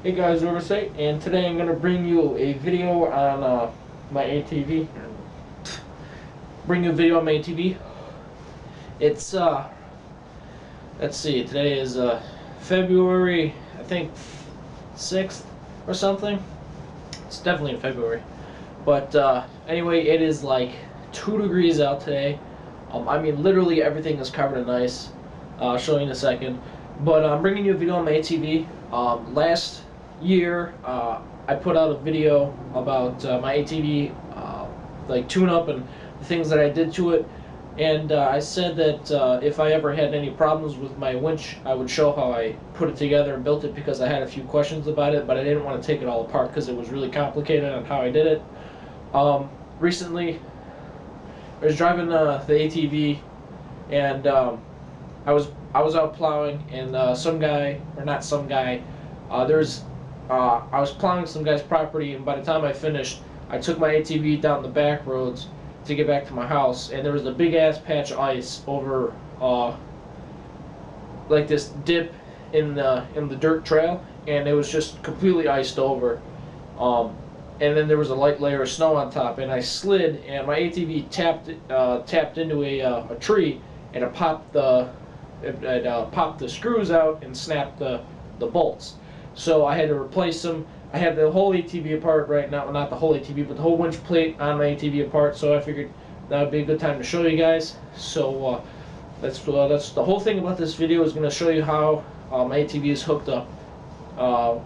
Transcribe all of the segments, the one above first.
Hey guys, Oversight, and today I'm going to bring you a video on my ATV. It's, let's see, today is February, I think, 6th or something. It's definitely in February. But anyway, it is like 2 degrees out today. I mean, literally everything is covered in ice. I'll show you in a second. But I'm bringing you a video on my ATV. Last year, I put out a video about my ATV, like tune-up and the things that I did to it. And I said that if I ever had any problems with my winch, I would show how I put it together and built it, because I had a few questions about it, but I didn't want to take it all apart because it was really complicated on how I did it. Recently, I was driving the ATV, and I was out plowing, and some guy, or not some guy, I was plowing some guy's property, and by the time I finished, I took my ATV down the back roads to get back to my house, and there was a big ass patch of ice over like this dip in the dirt trail, and it was just completely iced over. And then there was a light layer of snow on top, and I slid, and my ATV tapped into a tree, and it popped the screws out and snapped the bolts. So I had to replace them. I had the whole ATV apart right now, well, not the whole ATV, but the whole winch plate on my ATV apart. So I figured that would be a good time to show you guys. So that's the whole thing about this video, is going to show you how my ATV is hooked up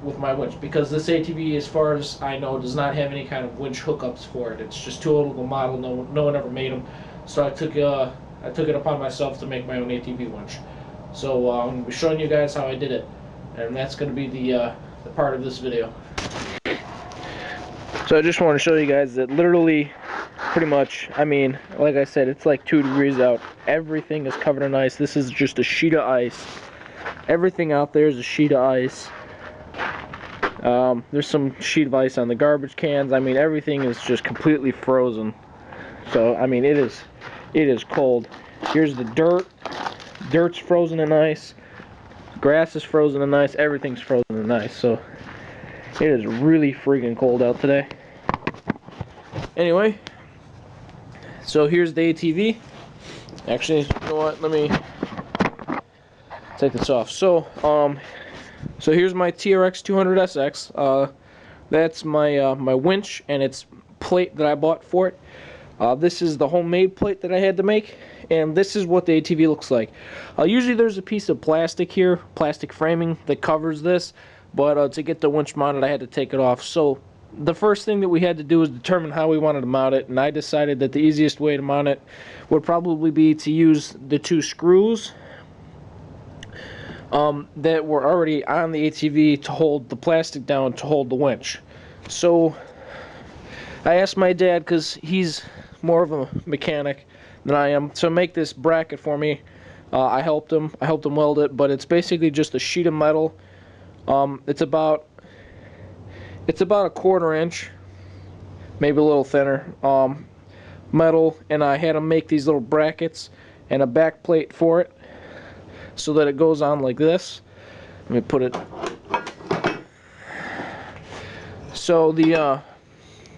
with my winch, because this ATV, as far as I know, does not have any kind of winch hookups for it. It's just too old of a model. No one ever made them. So I took it upon myself to make my own ATV winch. So I'm going to be showing you guys how I did it, and that's going to be the part of this video. So I just want to show you guys that literally, pretty much, I mean, like I said, it's like 2 degrees out. Everything is covered in ice. This is just a sheet of ice. Everything out there is a sheet of ice. There's some sheet of ice on the garbage cans. I mean, everything is just completely frozen. So, I mean, it is cold. Here's the dirt. Dirt's frozen in ice. Grass is frozen in ice. Everything's frozen in ice. So, it is really freaking cold out today. Anyway, so here's the ATV. Actually, you know what? Let me take this off. So here's my TRX200SX. That's my my winch and its plate that I bought for it. This is the homemade plate that I had to make, and this is what the ATV looks like. Usually there's a piece of plastic here, plastic framing, that covers this, but to get the winch mounted, I had to take it off. So the first thing that we had to do was determine how we wanted to mount it, and I decided that the easiest way to mount it would probably be to use the 2 screws that were already on the ATV to hold the plastic down to hold the winch. So I asked my dad, because he's more of a mechanic than I am, to make this bracket for me. I helped him weld it, but it's basically just a sheet of metal. It's about a 1/4 inch, maybe a little thinner, metal, and I had him make these little brackets and a back plate for it, so that it goes on like this. Let me put it. So the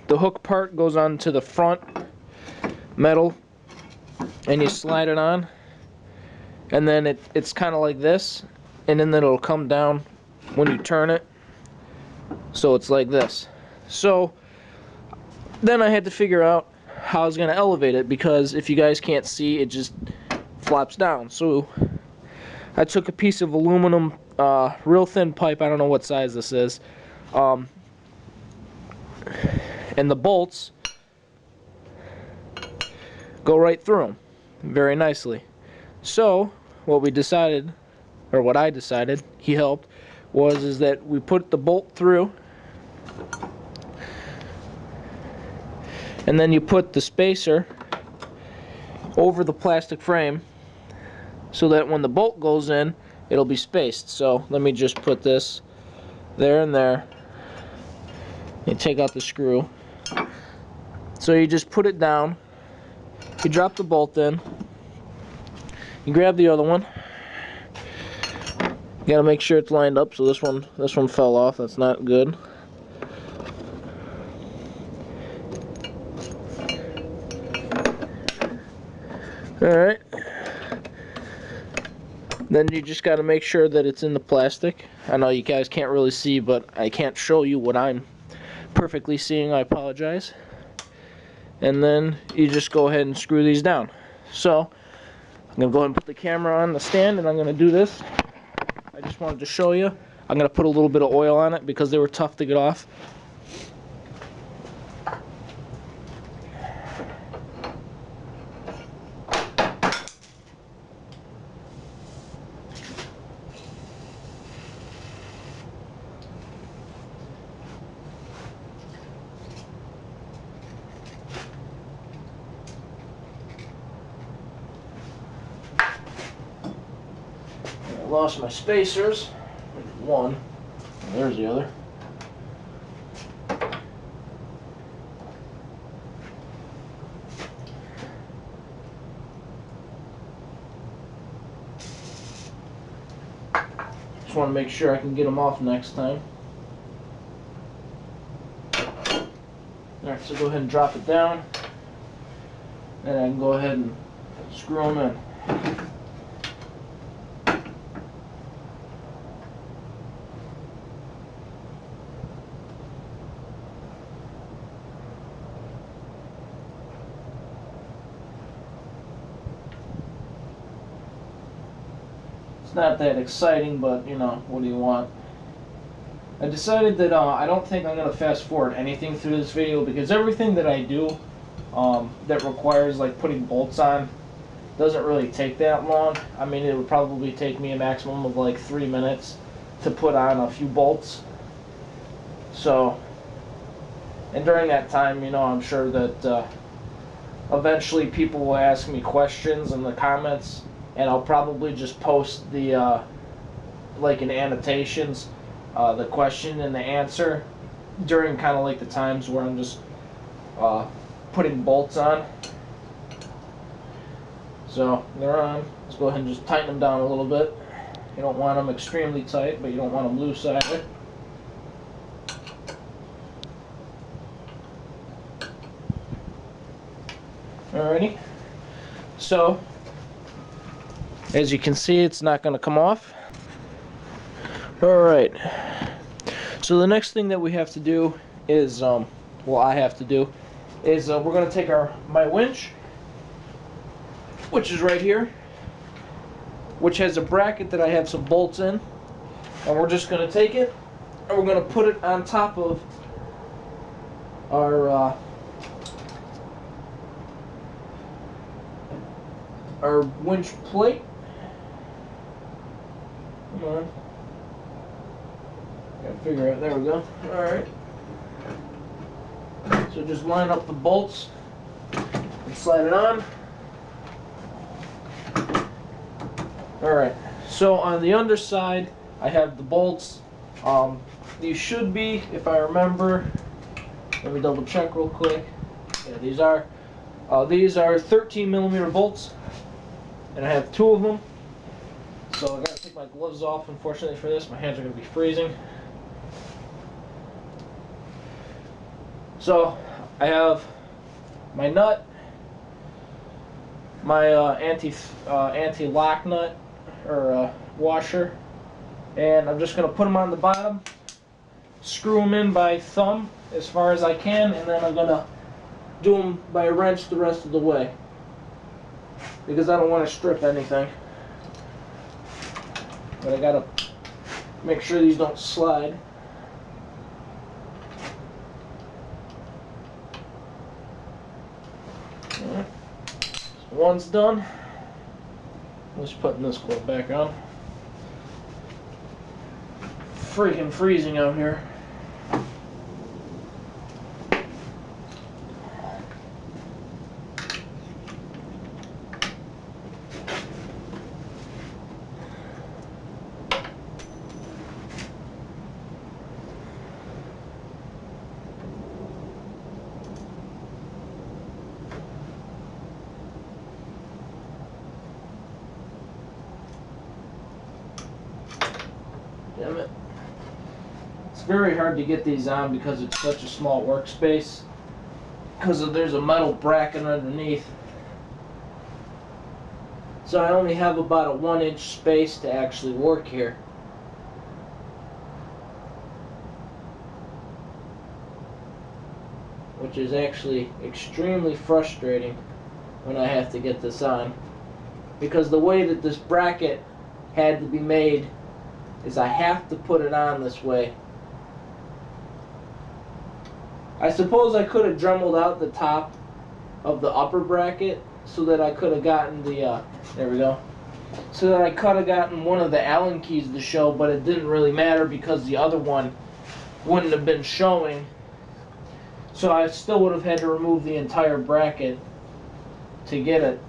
hook part goes on to the front metal, and you slide it on, and then it's kind of like this, and then it'll come down when you turn it. So it's like this. So then I had to figure out how I was going to elevate it, because if you guys can't see, it just flops down. So I took a piece of aluminum, real thin pipe, I don't know what size this is, and the bolts go right through them very nicely. So what we decided, or what I decided, he helped, is that we put the bolt through, and then you put the spacer over the plastic frame, so that when the bolt goes in, it'll be spaced. So let me just put this there and there, and take out the screw. So you just put it down, you drop the bolt in, you grab the other one, You gotta make sure it's lined up. So this one fell off. That's not good. Alright. Then you just got to make sure that it's in the plastic. I know you guys can't really see, but I can't show you what I'm perfectly seeing. I apologize. And then you just go ahead and screw these down. So I'm going to go ahead and put the camera on the stand, and I'm going to do this. I just wanted to show you. I'm going to put a little bit of oil on it because they were tough to get off. I lost my spacers. One. There's the other. Just want to make sure I can get them off next time. Alright, so go ahead and drop it down. And I can go ahead and screw them in. It's not that exciting, but you know, what do you want? I decided that I don't think I'm going to fast forward anything through this video because everything that I do that requires like putting bolts on doesn't really take that long. I mean, it would probably take me a maximum of like 3 minutes to put on a few bolts. So, and during that time, you know, I'm sure that eventually people will ask me questions in the comments, and I'll probably just post the like in annotations the question and the answer during kind of like the times where I'm just putting bolts on. So they're on. Let's go ahead and just tighten them down a little bit. You don't want them extremely tight, but you don't want them loose either. Alrighty. So as you can see, it's not going to come off. Alright. So the next thing that we have to do is, well, I have to do, is we're going to take my winch, which is right here, which has a bracket that I have some bolts in, and we're just going to take it and we're going to put it on top of our winch plate. Come on. Gotta figure out, there we go. Alright. So just line up the bolts and slide it on. Alright, so on the underside I have the bolts. These should be, if I remember, let me double check real quick. Yeah, these are 13mm bolts, and I have 2 of them. So I gotta take my gloves off, unfortunately for this. My hands are gonna be freezing. So I have my nut, my anti-lock nut or washer, and I'm just going to put them on the bottom, screw them in by thumb as far as I can, and then I'm going to do them by a wrench the rest of the way because I don't want to strip anything. But I got to make sure these don't slide. Alright. So one's done. Just putting this cord back on. Freaking freezing out here. very hard to get these on because it's such a small workspace. Because there's a metal bracket underneath. So I only have about a 1-inch space to actually work here. Which is actually extremely frustrating when I have to get this on. Because the way that this bracket had to be made is I have to put it on this way. I suppose I could have dremeled out the top of the upper bracket so that I could have gotten the, there we go, so that I could have gotten one of the Allen keys to show, but it didn't really matter because the other one wouldn't have been showing. So I still would have had to remove the entire bracket to get it.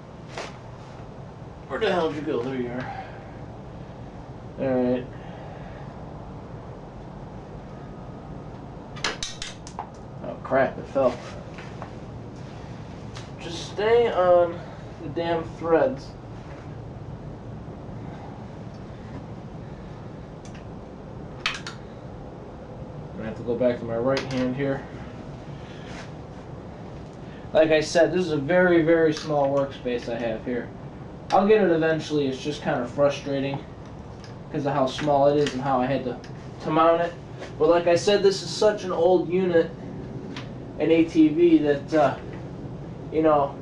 Where the hell did you go? There you are. Alright. Oh crap, it fell. Just stay on the damn threads. I'm gonna have to go back to my right hand here. Like I said, this is a very, very small workspace I have here. I'll get it eventually. It's just kind of frustrating because of how small it is and how I had to mount it. But like I said, this is such an old unit, an ATV, that, you know,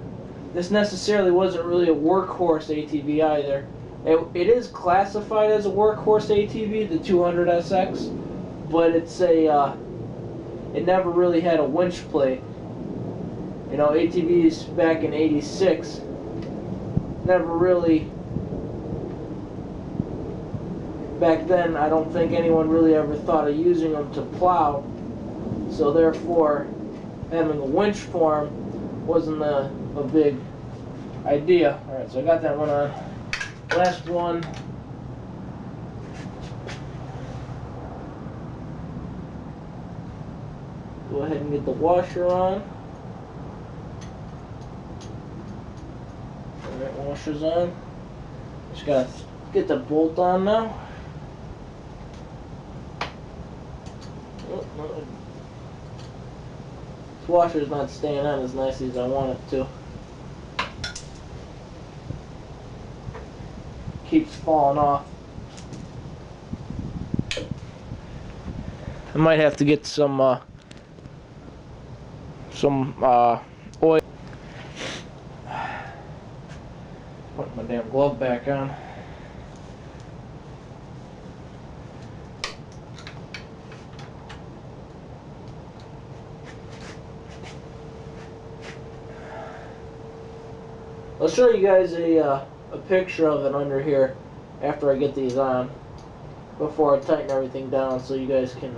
this necessarily wasn't really a workhorse ATV either. It is classified as a workhorse ATV, the 200SX, but it's a, it never really had a winch plate. You know, ATVs back in '86 never really, back then I don't think anyone really ever thought of using them to plow, so therefore having a winch form wasn't a big idea. Alright, so I got that one on. Last one. Go ahead and get the washer on. Alright, washer's on. Just gotta get the bolt on now. Oh, no. This washer's not staying on as nicely as I want it to. Keeps falling off. I might have to get some oil. Put my damn glove back on. I'll show you guys a picture of it under here after I get these on, before I tighten everything down, so you guys can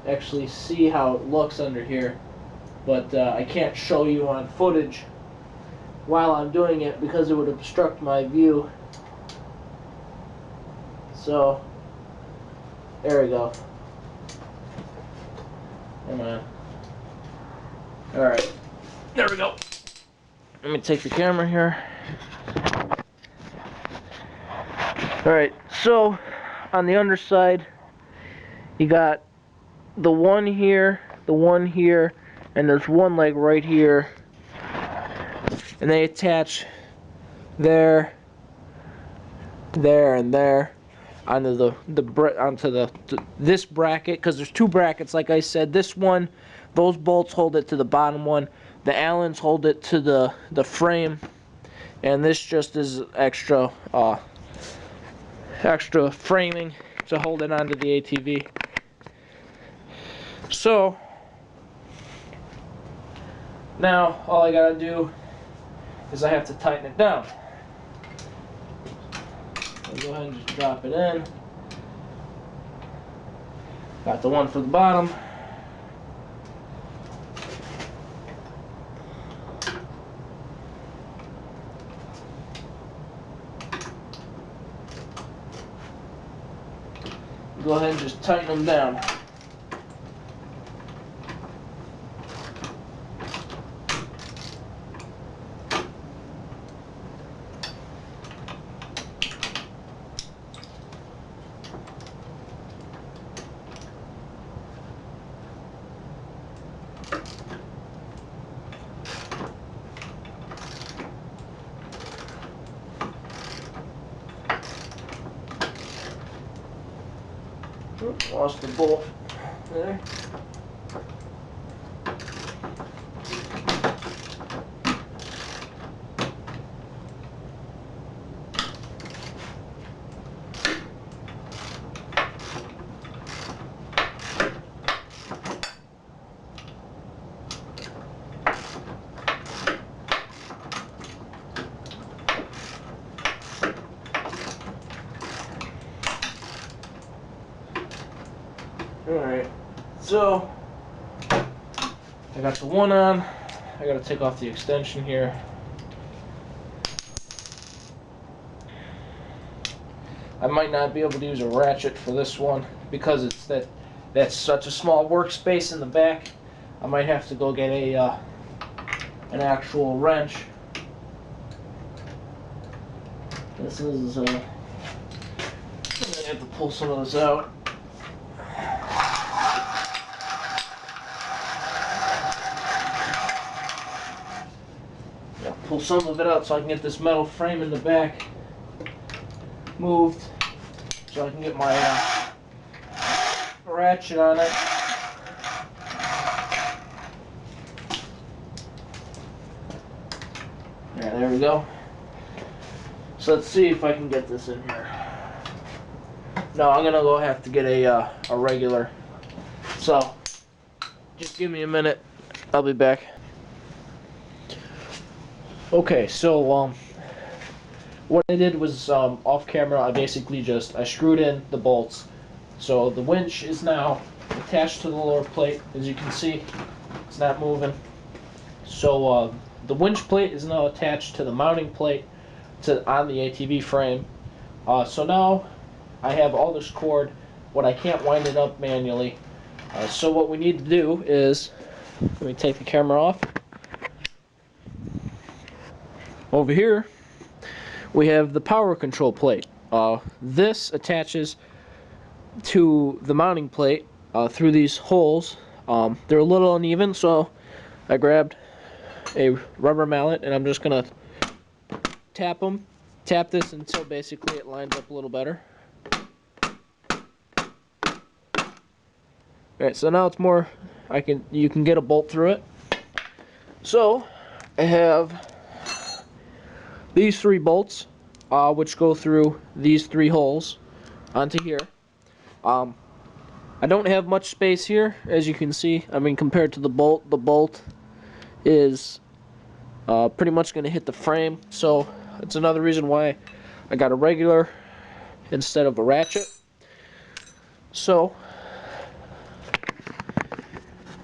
actually see how it looks under here. But I can't show you on footage while I'm doing it because it would obstruct my view. So there we go. Come on. Alright, there we go. Let me take the camera here. Alright, so on the underside you got the one here, and there's one leg right here, and they attach there, and there onto this bracket, because there's two brackets. Like I said, this one, those bolts hold it to the bottom one, the Allens hold it to the frame, and this just is extra framing to hold it onto the ATV. So now all I gotta do is I have to tighten it down. I'll go ahead and just drop it in. Got the one for the bottom. Go ahead and just tighten them down. Oops, lost the bolt there. Alright, so I got the one on. I gotta take off the extension here. I might not be able to use a ratchet for this one because that's such a small workspace in the back. I might have to go get an actual wrench. This is I'm gonna have to pull some of this out. Pull some of it out so I can get this metal frame in the back moved, so I can get my ratchet on it. Yeah, there we go. So let's see if I can get this in here. No, I'm gonna go have to get a regular. So just give me a minute. I'll be back. Okay, so what I did was off camera. I screwed in the bolts. So the winch is now attached to the lower plate. As you can see, it's not moving. So the winch plate is now attached to the mounting plate on the ATV frame. So now I have all this cord, but I can't wind it up manually. So what we need to do is, let me take the camera off. Over here, we have the power control plate. This attaches to the mounting plate through these holes. They're a little uneven, so I grabbed a rubber mallet and I'm just gonna tap this until basically it lines up a little better. Alright, so now it's more, you can get a bolt through it. So I have these 3 bolts, which go through these 3 holes onto here. I don't have much space here, as you can see. I mean, compared to the bolt is pretty much going to hit the frame. So it's another reason why I got a regular instead of a ratchet. So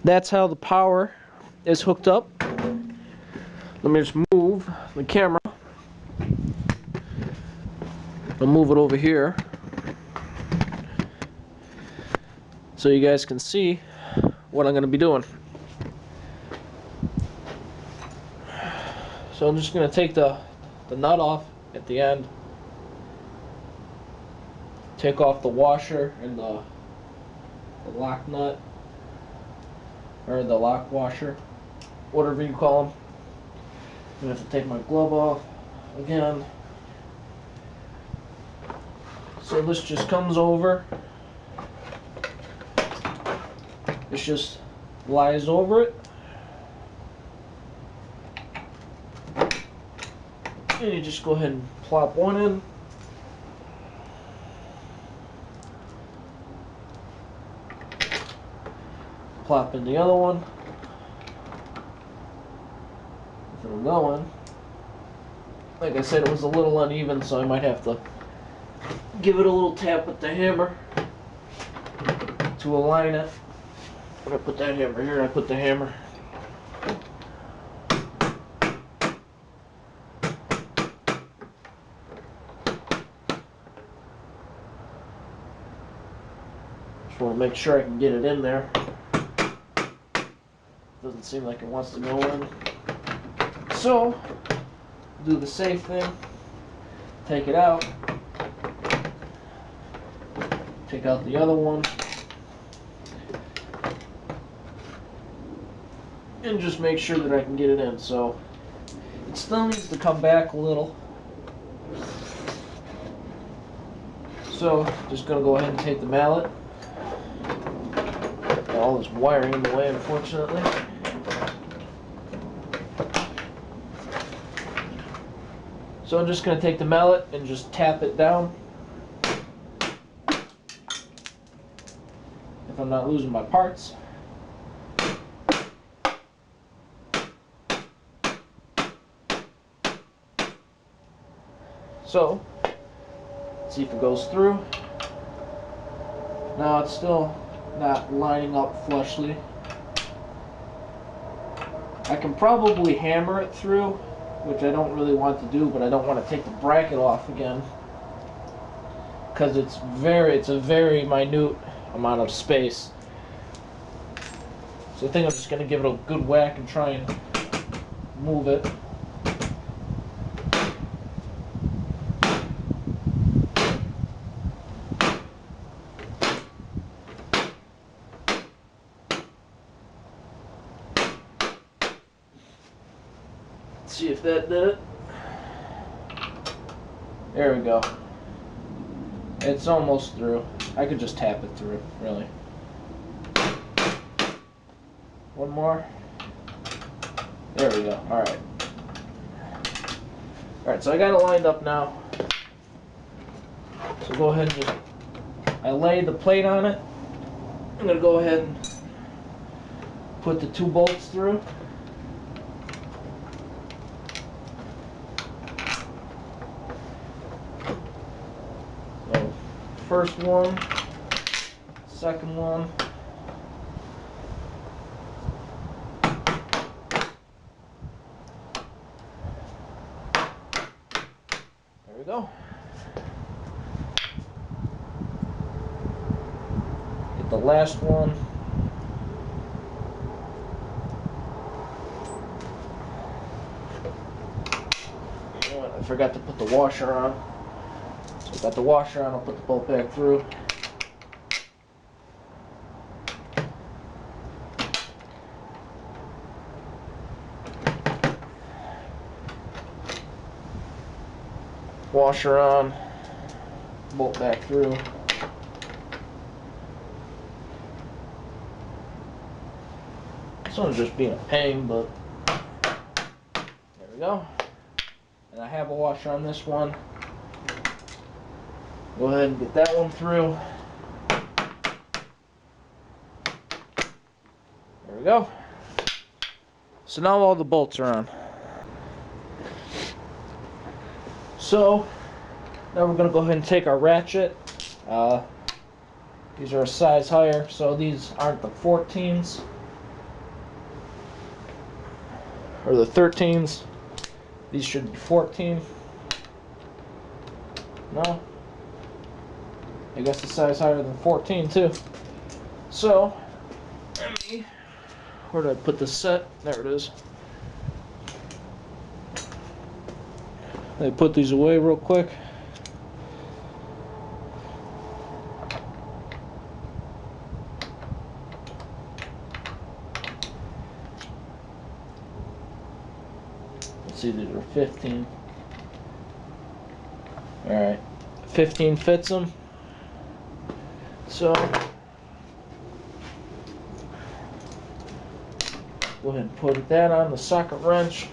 that's how the power is hooked up. Let me just move the camera. I'll move it over here so you guys can see what I'm going to be doing. So I'm just going to take the nut off at the end, take off the washer and the lock nut, or the lock washer, whatever you call them. I'm going to have to take my glove off again. So this just comes over. This just lies over it. And you just go ahead and plop one in. Plop in the other one. If it'll go in. Like I said, it was a little uneven, so I might have to give it a little tap with the hammer to align it. I'm going to put that hammer here, and I put the hammer. Just want to make sure I can get it in there. Doesn't seem like it wants to go in. So, do the safe thing. Take it out. Take out the other one. and just make sure that I can get it in. So it still needs to come back a little. So just gonna go ahead and take the mallet. Got all this wiring in the way, unfortunately. So I'm just gonna take the mallet and just tap it down. If I'm not losing my parts. So, let's see if it goes through. No, it's still not lining up flushly. I can probably hammer it through, which I don't really want to do, but I don't want to take the bracket off again, because it's a very minute amount of space. So I think I'm just going to give it a good whack and try and move it. Let's see if that did it. There we go. It's almost through. I could just tap it through, really. One more. There we go. Alright. Alright, so I got it lined up now. So go ahead and just... I laid the plate on it. I'm going to go ahead and put the 2 bolts through. So, first one, second one. There we go. Get the last one. Oh, I forgot to put the washer on. So got the washer on, I'll put the bolt back through. Washer on, bolt back through. This one's just being a pain, but there we go. And I have a washer on this one. Go ahead and get that one through. There we go. So now all the bolts are on. So now we're going to go ahead and take our ratchet. These are a size higher, so these aren't the 14s or the 13s. These should be 14. No, I guess the size higher than 14 too. So where did I put the set? There it is. Let me put these away real quick. Let's see, these are 15. Alright, 15 fits them. So, go ahead and put that on the socket wrench.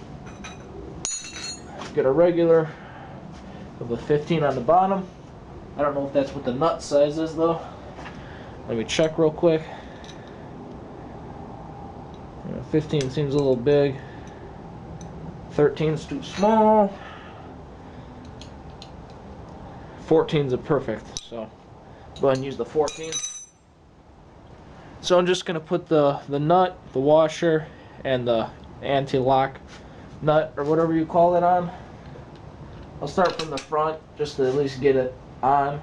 Get a regular of a 15 on the bottom. I don't know if that's what the nut size is though. Let me check real quick. 15 seems a little big. 13's too small. 14's a perfect. So go ahead and use the 14. So I'm just gonna put the nut, the washer, and the anti-lock nut or whatever you call it on. I'll start from the front just to at least get it on.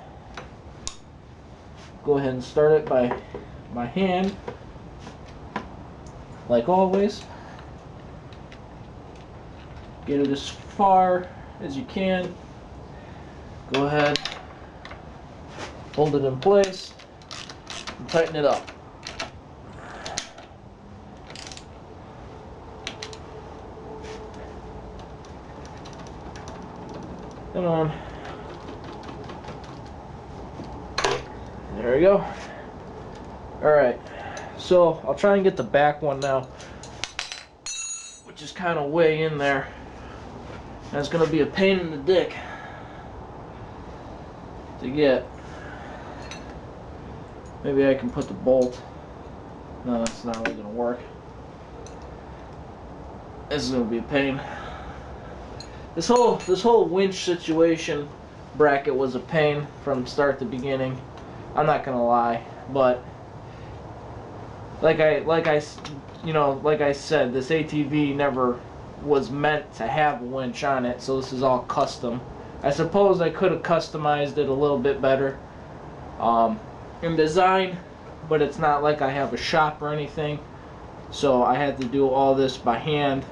Go ahead and start it by my hand, like always. Get it as far as you can. Go ahead, hold it in place, and tighten it up. Come on. There we go. Alright, so I'll try and get the back one now, which is kind of way in there. That's going to be a pain in the dick to get. Maybe I can put the bolt. No, that's not really going to work. This is going to be a pain. This whole winch situation bracket was a pain from start to beginning. I'm not going to lie, but like I said, this ATV never was meant to have a winch on it, so this is all custom. I suppose I could have customized it a little bit better in design, but it's not like I have a shop or anything, so I had to do all this by hand,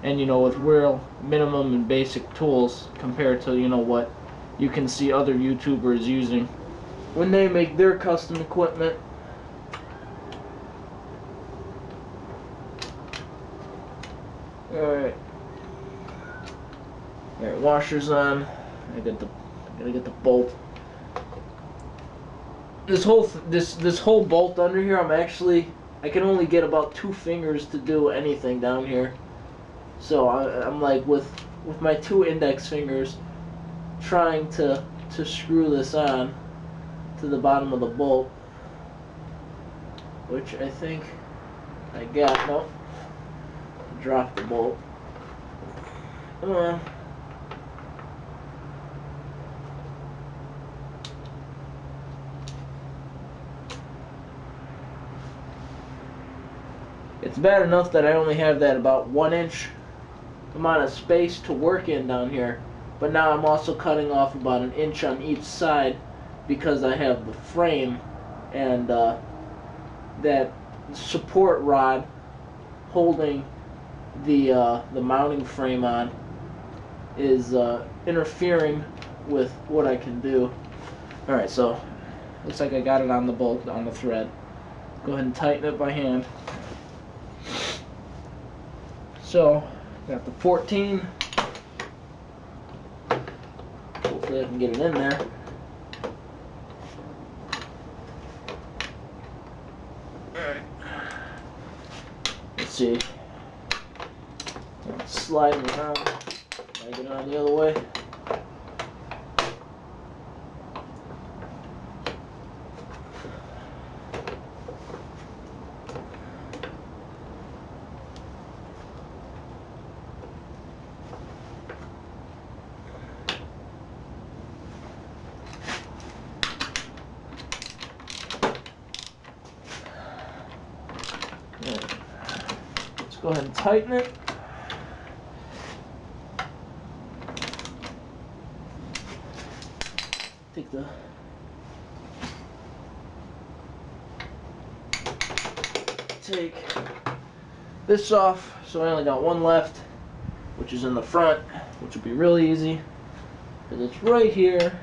and with real minimum and basic tools compared to what you can see other YouTubers using when they make their custom equipment. Alright, washer's on. I gotta get the bolt. This whole bolt under here, I can only get about 2 fingers to do anything down here. So I'm like with my 2 index fingers trying to screw this on to the bottom of the bolt, which I think I got. Nope. Drop the bolt. Come on. It's bad enough that I only have that about 1-inch amount of space to work in down here, but now I'm also cutting off about 1 inch on each side because I have the frame and that support rod holding the mounting frame on is interfering with what I can do. Alright, so looks like I got it on the bolt, on the thread. Go ahead and tighten it by hand. So, got the 14. Hopefully I can get it in there. Alright. Let's see. Slide it around. I get it on the other way. Let's go ahead and tighten it. Take this off, so I only got 1 left, which is in the front, which will be really easy because it's right here.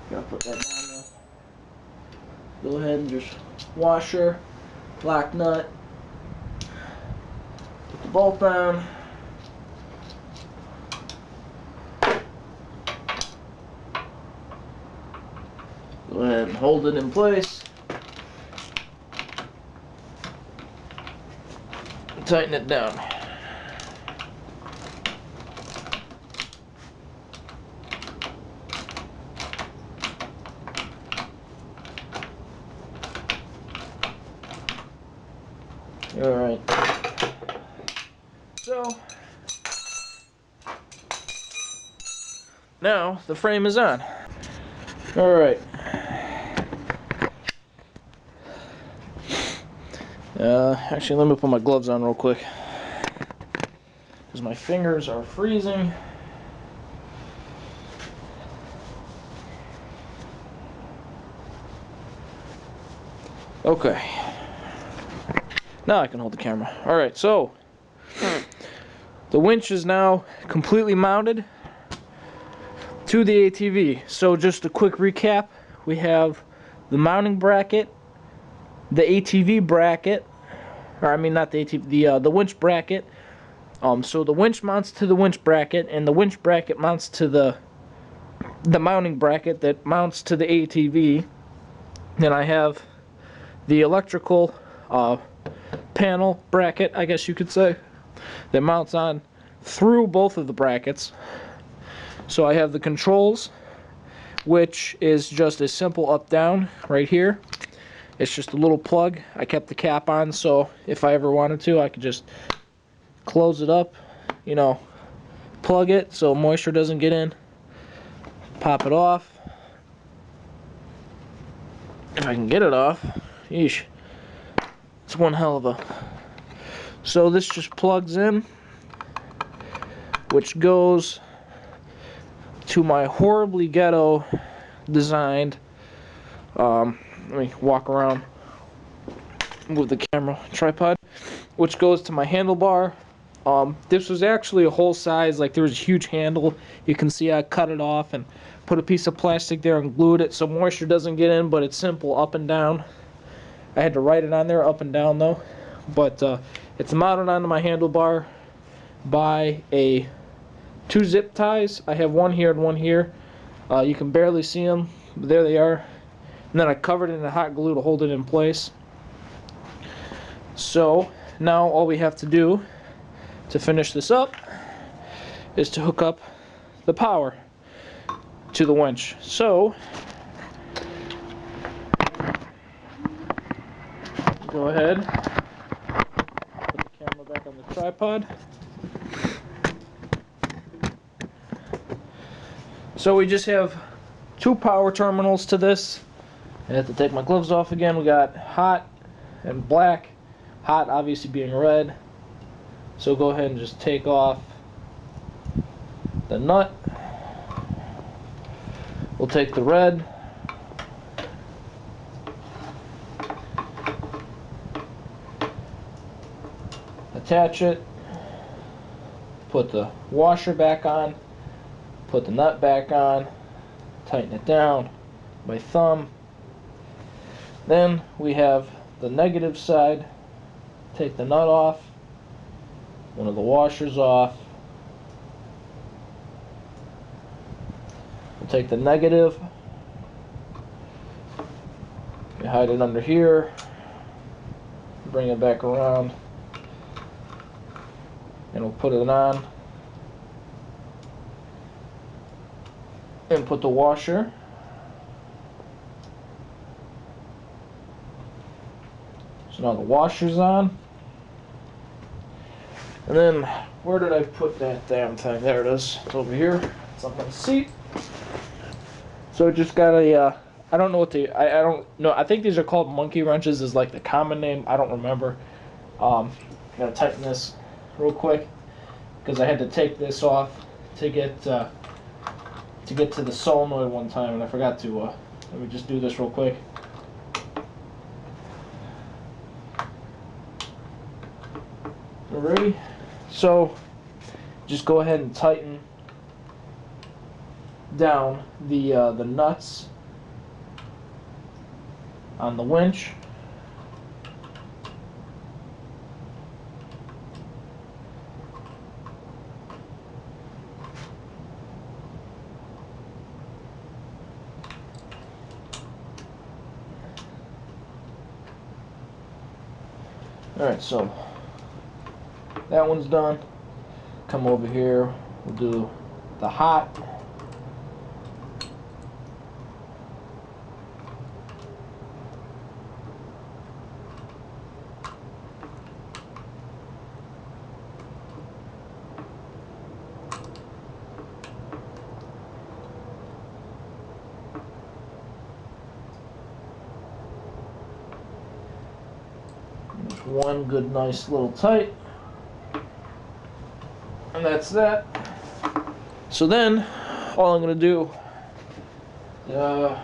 Gotta put that down now. Go ahead and just washer, lock nut, put the bolt down. Go ahead and hold it in place. Tighten it down. Alright. So now the frame is on. Alright. Actually, let me put my gloves on real quick because my fingers are freezing. Okay. Now I can hold the camera. Alright, so the winch is now completely mounted to the ATV. So just a quick recap. We have the mounting bracket, the ATV bracket, or I mean not the ATV, the winch bracket, So the winch mounts to the winch bracket, and the winch bracket mounts to the mounting bracket that mounts to the ATV. Then I have the electrical panel bracket, I guess you could say, that mounts on through both of the brackets. So I have the controls, which is just a simple up-down right here. It's just a little plug. I kept the cap on, so if I ever wanted to, I could just close it up, you know, plug it so moisture doesn't get in, pop it off. If I can get it off. Yeesh. It's one hell of a... So this just plugs in, which goes to my horribly ghetto designed, let me walk around, move the camera tripod, which goes to my handlebar. This was actually a whole size, like there was a huge handle. You can see I cut it off and put a piece of plastic there and glued it so moisture doesn't get in, but it's simple up and down. I had to write it on there, up and down though. But it's mounted onto my handlebar by a 2 zip ties. I have one here and one here. You can barely see them, but there they are. And then I covered it in hot glue to hold it in place. So now all we have to do to finish this up is to hook up the power to the winch. So go ahead, put the camera back on the tripod. So we just have 2 power terminals to this. I have to take my gloves off again. We got hot and black. Hot obviously being red. So go ahead and just take off the nut. We'll take the red. Attach it. Put the washer back on. Put the nut back on. Tighten it down by thumb. Then we have the negative side. Take the nut off. One of the washers off. We'll take the negative. We hide it under here. Bring it back around. And we'll put it on. And put the washer. So now the washer's on. And then, where did I put that damn thing? There it is. It's over here. It's up on the seat. So it just got a, I don't know what the, I don't know. I think these are called monkey wrenches is like the common name. I don't remember. I'm going to tighten this real quick because I had to take this off to get to the solenoid one time, and I forgot to, let me just do this real quick. Alrighty. So just go ahead and tighten down the nuts on the winch. Alright, so that one's done. Come over here, we'll do the hot. Just one good nice little tight. And that's that. So then, all I'm going to do, my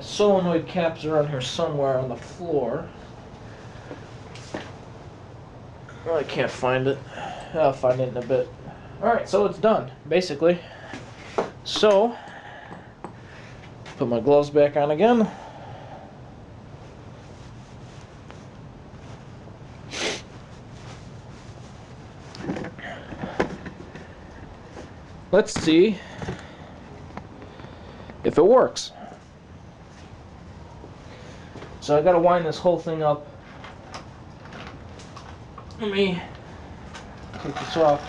solenoid caps are on here somewhere on the floor. Oh, I can't find it. I'll find it in a bit. Alright, so it's done, basically. So, put my gloves back on again. let's see if it works. So I gotta wind this whole thing up. Let me take this off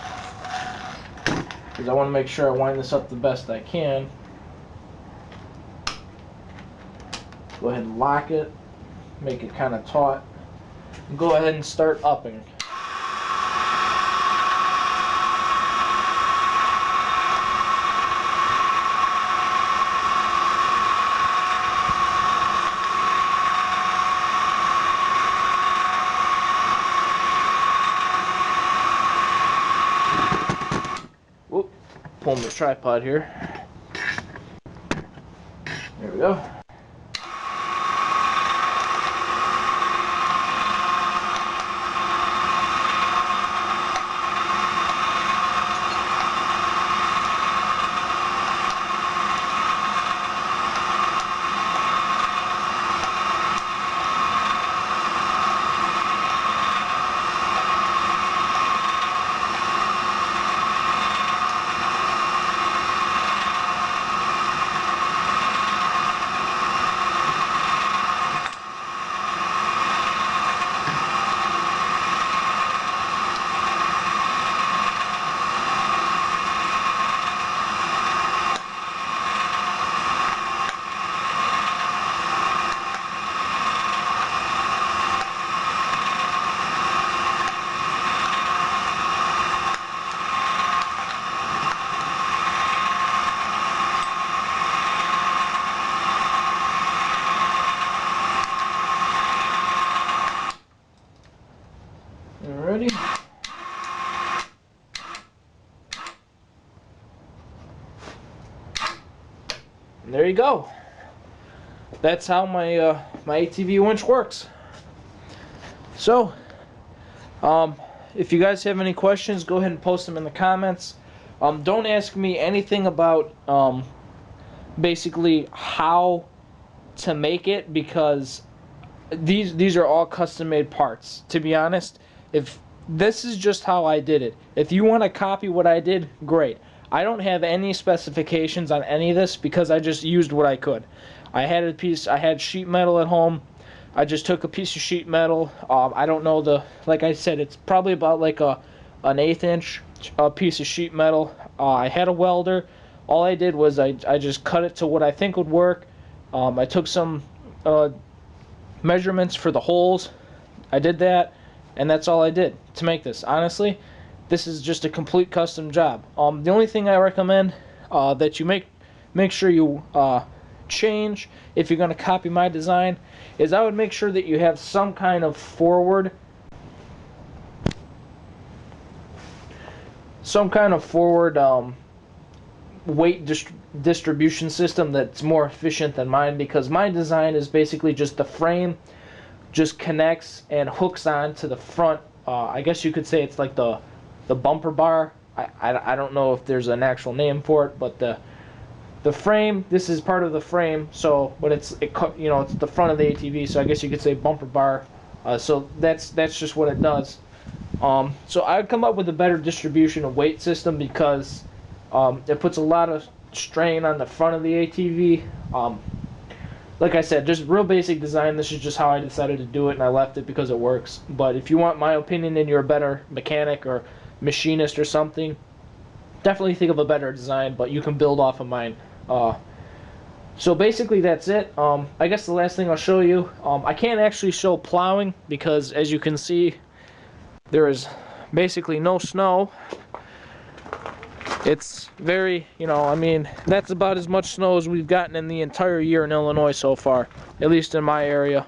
because I want to make sure I wind this up the best I can. Go ahead and lock it, make it kind of taut, and go ahead and start upping. Whoop, pulling the tripod here. There we go. Alrighty. And there you go. That's how my my ATV winch works. So, if you guys have any questions, go ahead and post them in the comments. Don't ask me anything about basically how to make it, because these are all custom made parts. To be honest, if this is just how I did it, if you want to copy what I did, great. I don't have any specifications on any of this because I just used what I could. I had sheet metal at home. I just took a piece of sheet metal. I don't know like I said, it's probably about like an 1/8 inch piece of sheet metal. I had a welder. All I did was I just cut it to what I think would work. I took some measurements for the holes. I did that, and that's all I did to make this. Honestly, this is just a complete custom job. The only thing I recommend that you make sure you change if you're going to copy my design is I would make sure that you have some kind of forward weight distribution system that's more efficient than mine, because my design is basically just the frame just connects and hooks on to the front. I guess you could say it's like the bumper bar. I don't know if there's an actual name for it, but the frame, this is part of the frame. So, but it's the front of the ATV, so I guess you could say bumper bar. So that's just what it does. So I'd come up with a better distribution of weight system, because it puts a lot of strain on the front of the ATV. Like I said, just real basic design. This is just how I decided to do it, and I left it because it works. But if you want my opinion and you're a better mechanic or machinist or something, definitely think of a better design, but you can build off of mine. So basically that's it. I guess the last thing I'll show you, I can't actually show plowing because, as you can see, there is basically no snow. It's very, I mean, that's about as much snow as we've gotten in the entire year in Illinois so far, at least in my area.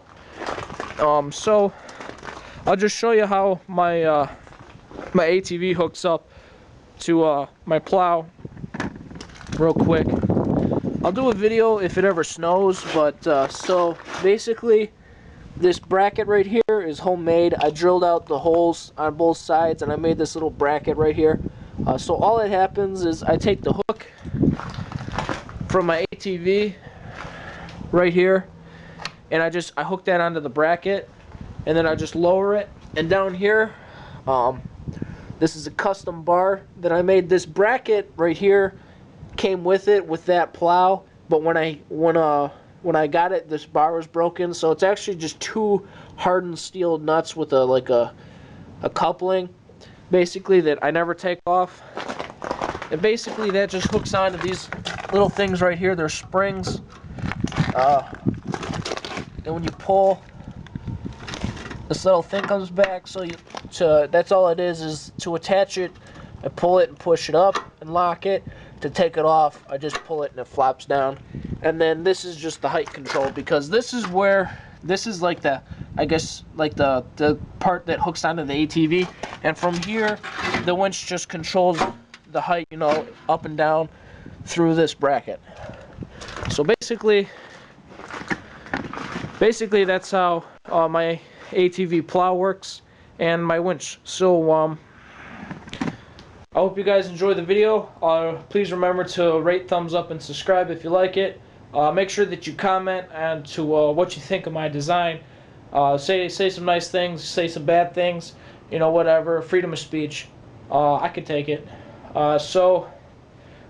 So I'll just show you how my my ATV hooks up to my plow real quick. I'll do a video if it ever snows, but so basically this bracket right here is homemade. I drilled out the holes on both sides and I made this little bracket right here. So all that happens is I take the hook from my ATV right here and I hook that onto the bracket, and then I just lower it, and down here This is a custom bar that I made. This bracket right here came with it with that plow, but when I got it, this bar was broken, so it's actually just two hardened steel nuts with a coupling, basically, that I never take off. And basically that just hooks onto these little things right here. They're springs. And when you pull, this little thing comes back. So that's all it is to attach it. I pull it and push it up and lock it. To take it off, I just pull it and it flops down. And then this is just the height control, because this is like the, I guess, like the part that hooks onto the ATV. And from here, the winch just controls the height, you know, up and down through this bracket. So basically that's how my ATV plow works and my winch. So I hope you guys enjoyed the video. Please remember to rate, thumbs up, and subscribe if you like it. Make sure that you comment and to what you think of my design. Say some nice things, say some bad things, you know, whatever. Freedom of speech. I could take it. So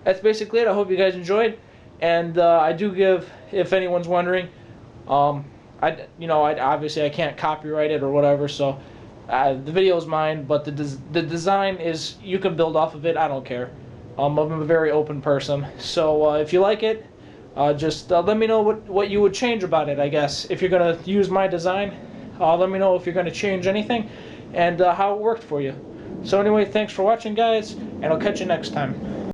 that's basically it. I hope you guys enjoyed, and I do give, if anyone's wondering, obviously I can't copyright it or whatever, so the video is mine, but the design is, you can build off of it. I don't care. I'm a very open person, so if you like it, just let me know what you would change about it. I guess if you're gonna use my design, let me know if you're gonna change anything and how it worked for you. So anyway, thanks for watching, guys, and I'll catch you next time.